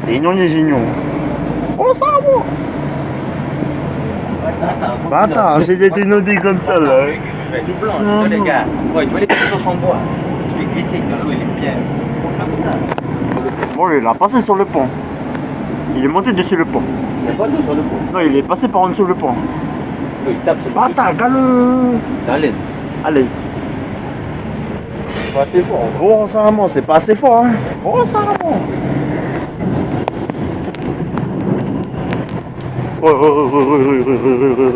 Et non les géniaux. Oh ça va. Bah attends, j'ai des dénodés comme ça là. Tu vois les gars, ouais, tu vois les petits en bois. Tu fais glisser, l'eau il est bien. Comme ça. Bon, il a passé sur le pont. Il est monté dessus le pont. Il n'y a pas d'eau sur le pont. Non, il est passé par en dessous le pont. Il tape sur le pont. Bâtard, gale. C'est à l'aise. À l'aise. C'est pas assez fort. Oh, sincèrement, c'est pas assez fort, hein. Oh, sincèrement. Ouais, ouais, ouais, ouais, ouais, ouais, ouais, ouais, ouais.